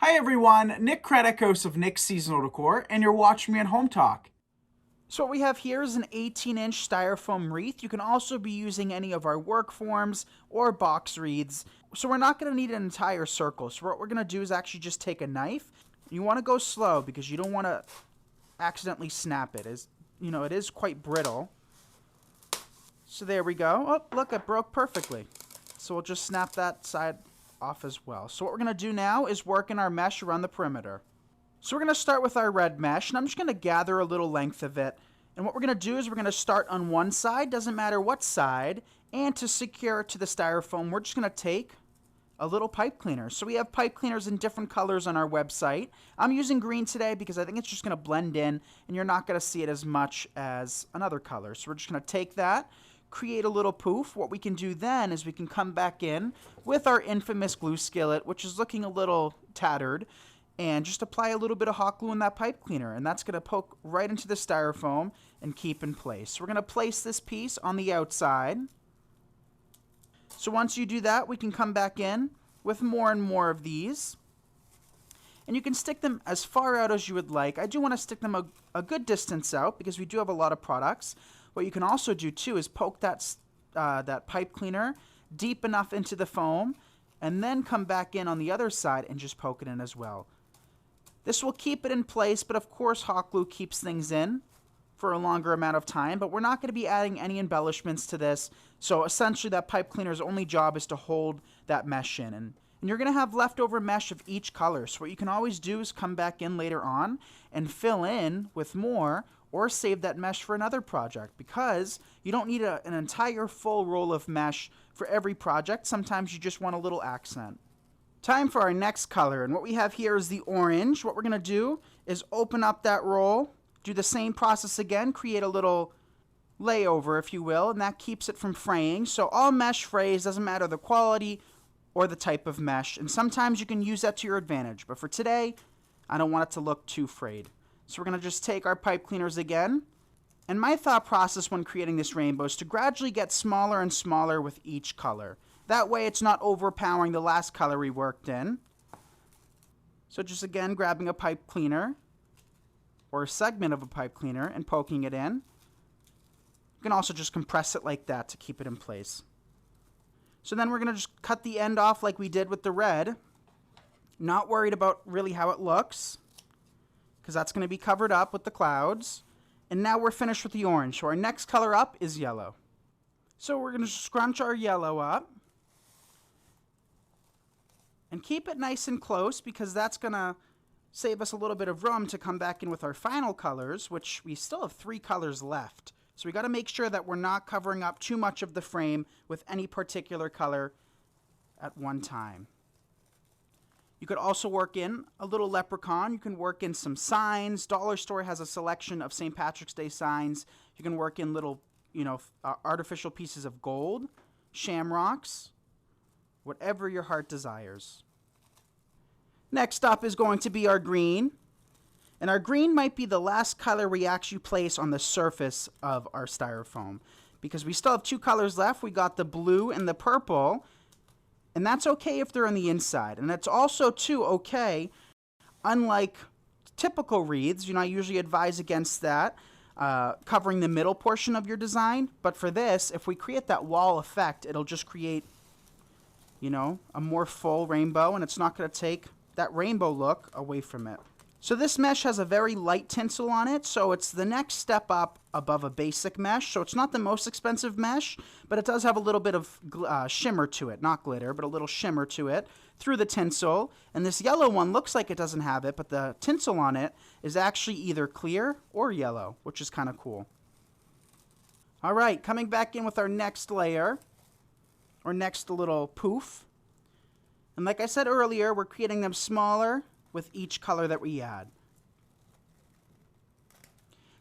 Hi everyone, Nick Credicos of Nick's Seasonal Decor, and you're watching me on Hometalk. So what we have here is an 18-inch styrofoam wreath. You can also be using any of our work forms or box wreaths. So we're not going to need an entire circle. So what we're going to do is actually just take a knife. You want to go slow because you don't want to accidentally snap it. It is quite brittle. So there we go. Oh, look, it broke perfectly. So we'll just snap that side off as well. So what we're going to do now is work in our mesh around the perimeter. So we're going to start with our red mesh, and I'm just going to gather a little length of it. And what we're going to do is we're going to start on one side, doesn't matter what side, and to secure it to the styrofoam, we're just going to take a little pipe cleaner. So we have pipe cleaners in different colors on our website. I'm using green today because I think it's just going to blend in, and you're not going to see it as much as another color. So we're just going to take that, create a little poof. What we can do then is we can come back in with our infamous glue skillet, which is looking a little tattered, and just apply a little bit of hot glue in that pipe cleaner, and that's going to poke right into the styrofoam and keep in place. So we're going to place this piece on the outside. So once you do that, we can come back in with more and more of these, and you can stick them as far out as you would like. I do want to stick them a good distance out because we do have a lot of products. What you can also do too is poke that pipe cleaner deep enough into the foam, and then come back in on the other side and just poke it in as well. This will keep it in place, but of course hot glue keeps things in for a longer amount of time, but we're not going to be adding any embellishments to this. So essentially that pipe cleaner's only job is to hold that mesh in. And you're going to have leftover mesh of each color. So what you can always do is come back in later on and fill in with more, or save that mesh for another project, because you don't need an entire full roll of mesh for every project. Sometimes you just want a little accent. Time for our next color, and what we have here is the orange. What we're going to do is open up that roll, do the same process again, create a little layover, if you will, and that keeps it from fraying. So all mesh frays, doesn't matter the quality or the type of mesh, and sometimes you can use that to your advantage, but for today, I don't want it to look too frayed. So we're going to just take our pipe cleaners again, and my thought process when creating this rainbow is to gradually get smaller and smaller with each color. That way it's not overpowering the last color we worked in. So just again grabbing a pipe cleaner or a segment of a pipe cleaner and poking it in. You can also just compress it like that to keep it in place. So then we're going to just cut the end off like we did with the red. Not worried about really how it looks, because that's going to be covered up with the clouds. And now we're finished with the orange. So our next color up is yellow. So we're going to scrunch our yellow up. And keep it nice and close, because that's going to save us a little bit of room to come back in with our final colors, which we still have 3 colors left. So we got to make sure that we're not covering up too much of the frame with any particular color at one time. You could also work in a little leprechaun. You can work in some signs. Dollar Store has a selection of St. Patrick's Day signs. You can work in little, artificial pieces of gold, shamrocks, whatever your heart desires. Next up is going to be our green. And our green might be the last color we actually place on the surface of our styrofoam, because we still have 2 colors left. We got the blue and the purple, and that's okay if they're on the inside. And it's also, too, okay, unlike typical wreaths, I usually advise against that, covering the middle portion of your design. But for this, if we create that wall effect, it'll just create a more full rainbow, and it's not going to take that rainbow look away from it. So this mesh has a very light tinsel on it, so it's the next step up above a basic mesh. So it's not the most expensive mesh, but it does have a little bit of shimmer to it. Not glitter, but a little shimmer to it through the tinsel. And this yellow one looks like it doesn't have it, but the tinsel on it is actually either clear or yellow, which is kind of cool. All right, coming back in with our next layer, or next little poof. And like I said earlier, we're creating them smaller with each color that we add.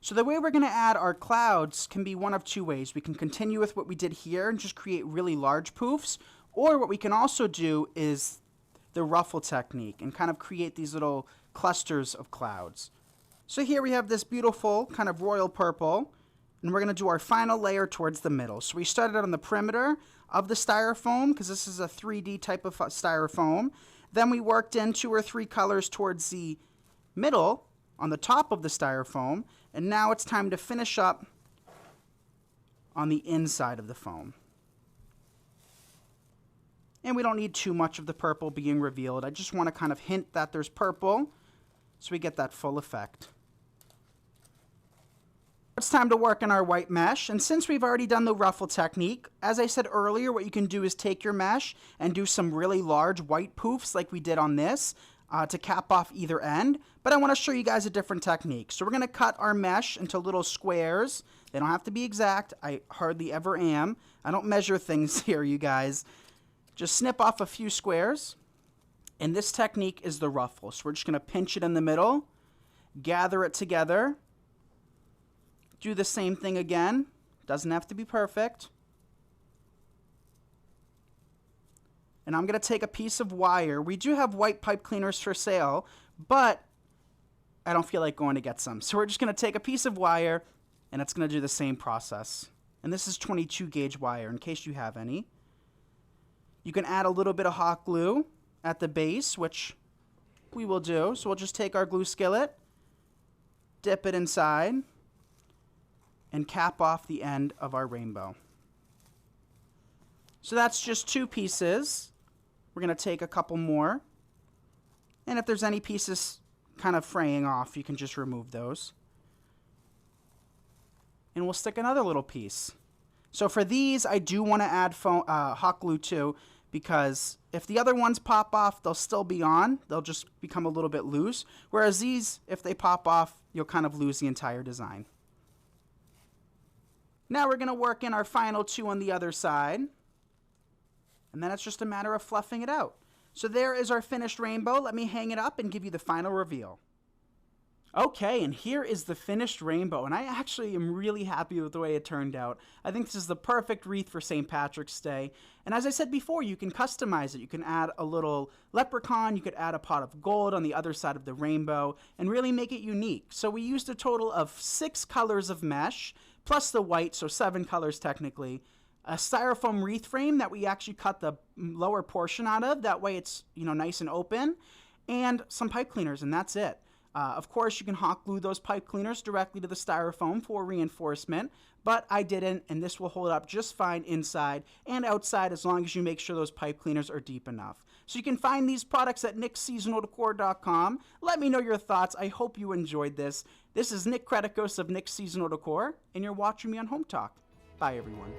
So the way we're going to add our clouds can be one of 2 ways. We can continue with what we did here and just create really large poofs, or what we can also do is the ruffle technique and kind of create these little clusters of clouds. So here we have this beautiful kind of royal purple, and we're going to do our final layer towards the middle. So we started on the perimeter of the styrofoam, because this is a 3D type of styrofoam, Then we worked in 2 or 3 colors towards the middle on the top of the styrofoam. And now it's time to finish up on the inside of the foam. And we don't need too much of the purple being revealed. I just want to kind of hint that there's purple so we get that full effect. It's time to work in our white mesh, and since we've already done the ruffle technique, as I said earlier, what you can do is take your mesh and do some really large white poofs like we did on this to cap off either end, but I want to show you guys a different technique. So we're going to cut our mesh into little squares. They don't have to be exact. I hardly ever am. I don't measure things here, you guys. Just snip off a few squares, and this technique is the ruffle. So we're just going to pinch it in the middle, gather it together, do the same thing again. Doesn't have to be perfect. And I'm going to take a piece of wire. We do have white pipe cleaners for sale, but I don't feel like going to get some. So we're just going to take a piece of wire, and it's going to do the same process. And this is 22 gauge wire, in case you have any. You can add a little bit of hot glue at the base, which we will do. So we'll just take our glue skillet, dip it inside, and cap off the end of our rainbow. So that's just 2 pieces. We're going to take a couple more. And if there's any pieces kind of fraying off, you can just remove those. And we'll stick another little piece. So for these, I do want to add hot glue too, because if the other ones pop off, they'll still be on. They'll just become a little bit loose. Whereas these, if they pop off, you'll kind of lose the entire design. Now we're going to work in our final 2 on the other side. And then it's just a matter of fluffing it out. So there is our finished rainbow. Let me hang it up and give you the final reveal. Okay, and here is the finished rainbow. And I actually am really happy with the way it turned out. I think this is the perfect wreath for St. Patrick's Day. And as I said before, you can customize it. You can add a little leprechaun. You could add a pot of gold on the other side of the rainbow and really make it unique. So we used a total of 6 colors of mesh, plus the white, so 7 colors technically. A styrofoam wreath frame that we actually cut the lower portion out of. That way it's, nice and open. And some pipe cleaners, and that's it. Of course, you can hot glue those pipe cleaners directly to the styrofoam for reinforcement, but I didn't, and this will hold up just fine inside and outside as long as you make sure those pipe cleaners are deep enough. So you can find these products at nickseasonaldecor.com. Let me know your thoughts. I hope you enjoyed this. This is Nick Kretikos of Nick Seasonal Decor, and you're watching me on Hometalk. Bye, everyone.